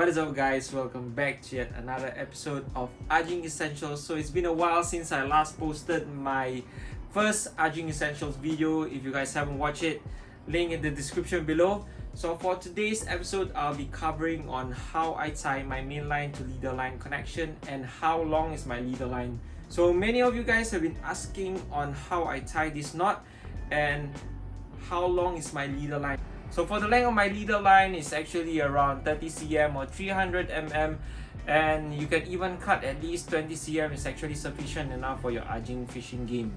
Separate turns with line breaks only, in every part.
What is up, guys? Welcome back to yet another episode of Ajing Essentials. So it's been a while since I last posted my first Ajing Essentials video. If you guys haven't watched it, link in the description below. So for today's episode, I'll be covering on how I tie my main line to leader line connection and how long is my leader line. So many of you guys have been asking on how I tie this knot and how long is my leader line. So for the length of my leader line is actually around 30 cm or 300 mm, and you can even cut at least 20 cm. It's actually sufficient enough for your Ajing fishing game.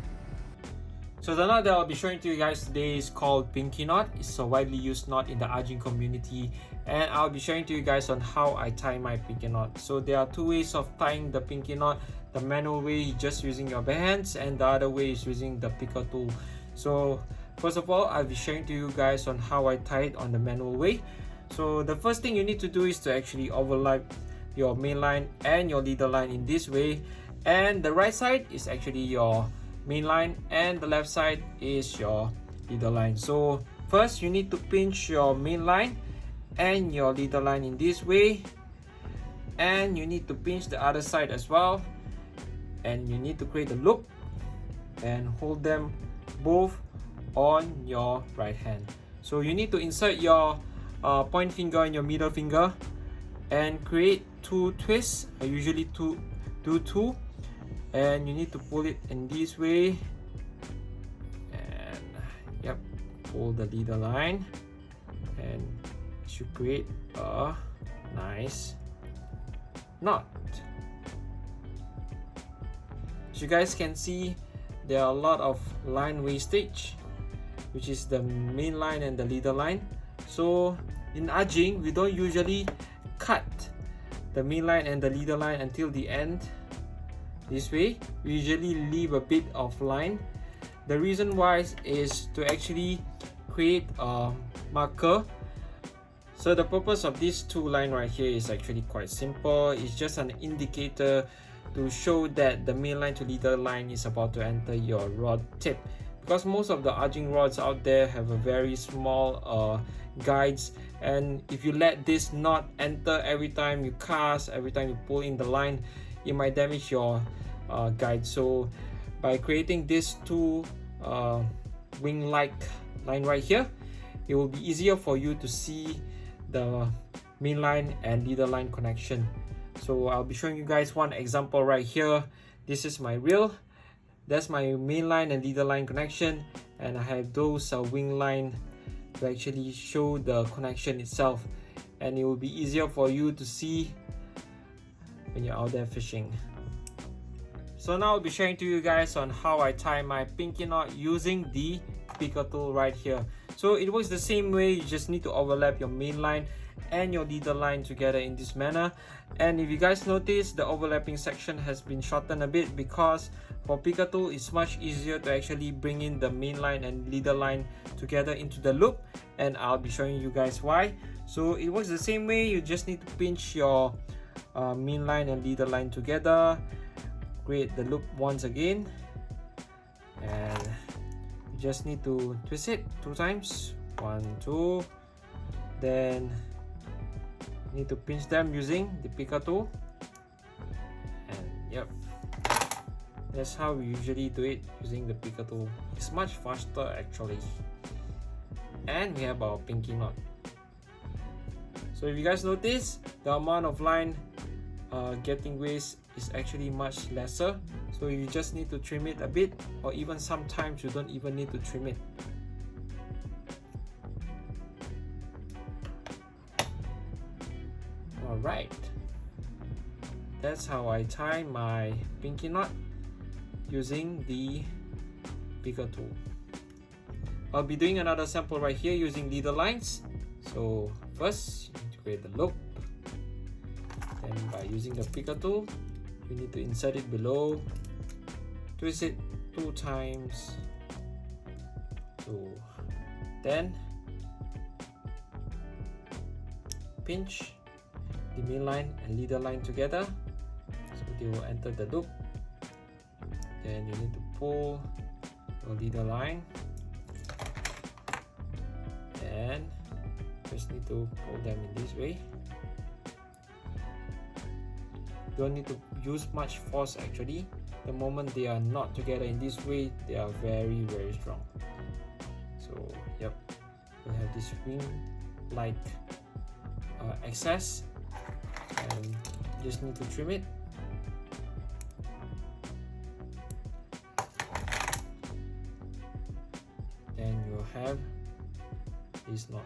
So the knot that I'll be showing to you guys today is called pinky knot. It's a widely used knot in the Ajing community, and I'll be sharing to you guys on how I tie my pinky knot. So there are two ways of tying the pinky knot. The manual way, just using your bare hands, and the other way is using the picker tool. So first of all, I'll be sharing to you guys on how I tie it on the manual way. So the first thing you need to do is to actually overlap your main line and your leader line in this way, and the right side is actually your main line and the left side is your leader line. So first you need to pinch your main line and your leader line in this way, and you need to pinch the other side as well, and you need to create a loop and hold them both on your right hand. So you need to insert your point finger and your middle finger and create two twists. I usually do two, and you need to pull it in this way, and yep, pull the leader line, and it should create a nice knot. As you guys can see, there are a lot of line wastage, which is the main line and the leader line. So in Ajing, we don't usually cut the main line and the leader line until the end this way. We usually leave a bit of line. The reason why is to actually create a marker. So the purpose of these two lines right here is actually quite simple. It's just an indicator to show that the main line to leader line is about to enter your rod tip, because most of the Ajing rods out there have a very small guides, and if you let this knot enter every time you cast, every time you pull in the line, it might damage your guide. So by creating this two wing-like line right here, it will be easier for you to see the main line and leader line connection. So I'll be showing you guys one example right here. This is my reel. That's my main line and leader line connection, and I have those wing line to actually show the connection itself, and it will be easier for you to see when you're out there fishing. So now I'll be sharing to you guys on how I tie my pinky knot using the picker tool right here. So it works the same way. You just need to overlap your main line and your leader line together in this manner. And if you guys notice, the overlapping section has been shortened a bit, because for picker tool it's much easier to actually bring in the main line and leader line together into the loop, and I'll be showing you guys why. So it works the same way. You just need to pinch your main line and leader line together, create the loop once again, and you just need to twist it 2 times, 1, 2, then need to pinch them using the picker tool, and yep, that's how we usually do it using the picker tool. It's much faster actually, and we have our pinky knot. So if you guys notice, the amount of line getting waste is actually much lesser, so you just need to trim it a bit, or even sometimes you don't even need to trim it. Alright, that's how I tie my pinky knot using the picker tool. I'll be doing another sample right here using leader lines. So first, you need to create the loop, then by using the picker tool, you need to insert it below, twist it 2 times, 2, then pinch the main line and leader line together, so they will enter the loop. Then you need to pull your leader line, and just need to pull them in this way, don't need to use much force actually. The moment they are not together in this way, they are very strong. So yep, we have this wing like excess, and just need to trim it. Then you have this knot.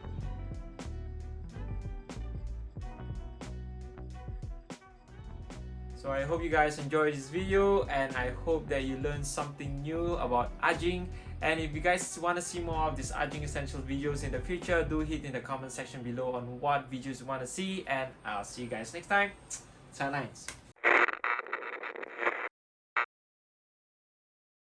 So I hope you guys enjoyed this video, and I hope that you learned something new about Ajing. And if you guys want to see more of these Ajing Essentials videos in the future, do hit in the comment section below on what videos you want to see, and I'll see you guys next time. Sayonara.